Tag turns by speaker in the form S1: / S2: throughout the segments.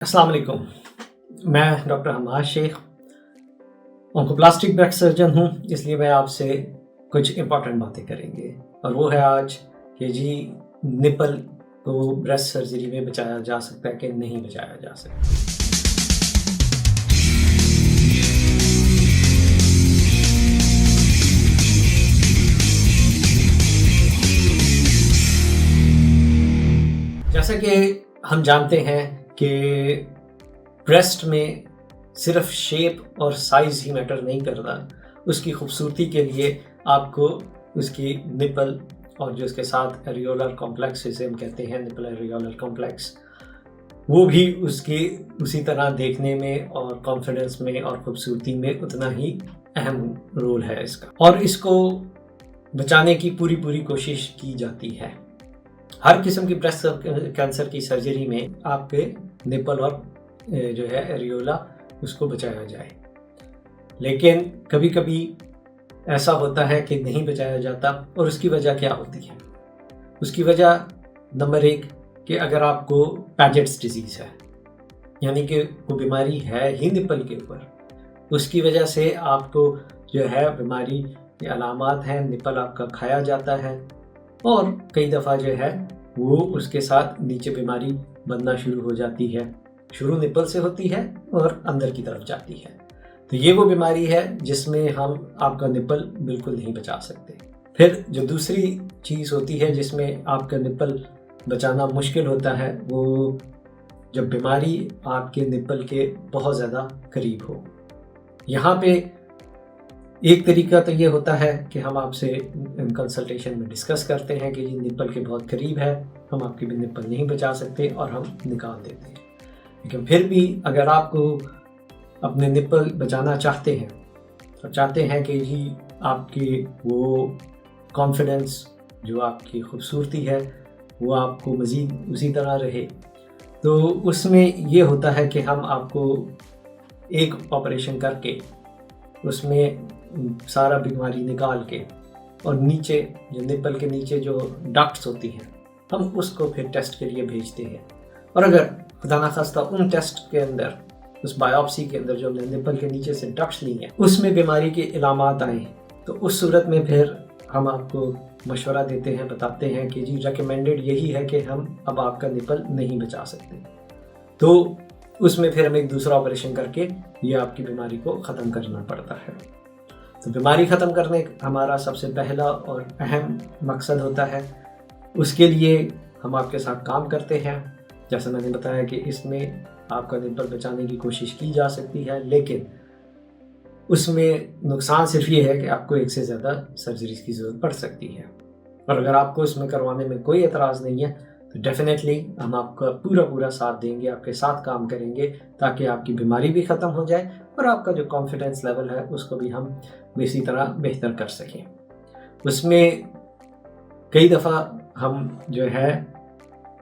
S1: अस्सलाम वालेकुम। मैं doctor Hamad Shaikh oncoplastic breast surgeon हूँ, इसलिए मैं आपसे कुछ इम्पॉर्टेंट बातें करेंगे और वो है आज कि जी निपल को ब्रेस्ट सर्जरी में बचाया जा सकता है कि नहीं बचाया जा सकता। जैसा कि हम जानते हैं कि ब्रेस्ट में सिर्फ शेप और साइज़ ही मैटर नहीं करता, उसकी खूबसूरती के लिए आपको उसकी निपल और जो उसके साथ एरियोलर कॉम्प्लेक्स जिसे हम कहते हैं निपल एरियोलर कॉम्प्लेक्स, वो भी उसकी उसी तरह देखने में और कॉन्फिडेंस में और खूबसूरती में उतना ही अहम रोल है इसका, और इसको बचाने की पूरी कोशिश की जाती है। हर किस्म की ब्रेस्ट कैंसर की सर्जरी में आपके निपल और जो है एरियोला उसको बचाया जाए, लेकिन कभी कभी ऐसा होता है कि नहीं बचाया जाता। और उसकी वजह क्या होती है? उसकी वजह नंबर 1 कि अगर आपको पैजेट्स डिजीज़ है, यानी कि वो बीमारी है ही निपल के ऊपर, उसकी वजह से आपको जो है बीमारी के अलामात हैं, निपल आपका खाया जाता है और कई दफ़ा जो है वो उसके साथ नीचे बीमारी बनना शुरू हो जाती है। शुरू निपल से होती है और अंदर की तरफ जाती है। तो ये वो बीमारी है जिसमें हम आपका निपल बिल्कुल नहीं बचा सकते। फिर जो दूसरी चीज़ होती है जिसमें आपका निपल बचाना मुश्किल होता है, वो जब बीमारी आपके निपल के बहुत ज़्यादा करीब हो। यहाँ पे एक तरीका तो ये होता है कि हम आपसे कंसल्टेशन में डिस्कस करते हैं कि ये निपल के बहुत करीब है, हम आपकी भी निपल नहीं बचा सकते और हम निकाल देते हैं। लेकिन फिर भी अगर आपको अपने निपल बचाना चाहते हैं तो चाहते हैं कि जी आपकी वो कॉन्फिडेंस, जो आपकी खूबसूरती है, वो आपको मज़ीद उसी तरह रहे, तो उसमें ये होता है कि हम आपको एक ऑपरेशन करके उसमें सारा बीमारी निकाल के और नीचे जो निपल के नीचे जो डक्ट्स होती हैं, हम उसको फिर टेस्ट के लिए भेजते हैं। और अगर खुदा ना खास्ता उन टेस्ट के अंदर, उस बायोप्सी के अंदर जो हमने निपल के नीचे से डक्ट्स ली हैं, उसमें बीमारी के इलामात आए, तो उस सूरत में फिर हम आपको मशवरा देते हैं, बताते हैं कि जी रिकमेंडेड यही है कि हम अब आपका निपल नहीं बचा सकते। तो उसमें फिर हम एक दूसरा ऑपरेशन करके ये आपकी बीमारी को ख़त्म करना पड़ता है। तो बीमारी ख़त्म करने हमारा सबसे पहला और अहम मकसद होता है। उसके लिए हम आपके साथ काम करते हैं। जैसे मैंने बताया कि इसमें आपका निपल बचाने की कोशिश की जा सकती है, लेकिन उसमें नुकसान सिर्फ ये है कि आपको एक से ज़्यादा सर्जरीज की ज़रूरत पड़ सकती है। और अगर आपको इसमें करवाने में कोई एतराज़ नहीं है तो डेफिनेटली हम आपका पूरा साथ देंगे, आपके साथ काम करेंगे ताकि आपकी बीमारी भी ख़त्म हो जाए और आपका जो कॉन्फिडेंस लेवल है उसको भी हम इसी तरह बेहतर कर सकें। उसमें कई दफ़ा हम जो है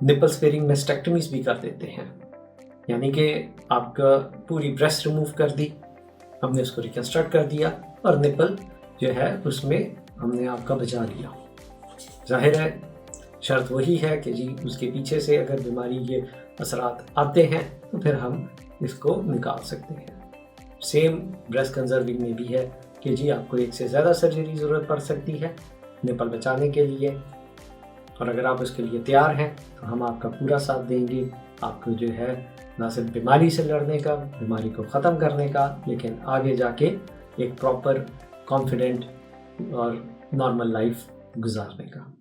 S1: निपल स्पेयरिंग मेस्टेक्टमीज भी कर देते हैं, यानी कि आपका पूरी ब्रेस्ट रिमूव कर दी, हमने उसको रिकन्स्ट्रक्ट कर दिया और निपल जो है उसमें हमने आपका बचा लिया। जाहिर है शर्त वही है कि जी उसके पीछे से अगर बीमारी के असरात आते हैं तो फिर हम इसको निकाल सकते हैं। सेम ब्रेस्ट कंजर्विंग में भी है कि जी आपको एक से ज़्यादा सर्जरी ज़रूरत पड़ सकती है निपल बचाने के लिए, और अगर आप उसके लिए तैयार हैं तो हम आपका पूरा साथ देंगे, आपको जो है ना सिर्फ बीमारी से लड़ने का, बीमारी को ख़त्म करने का, लेकिन आगे जाके एक प्रॉपर कॉन्फिडेंट और नॉर्मल लाइफ गुजारने का।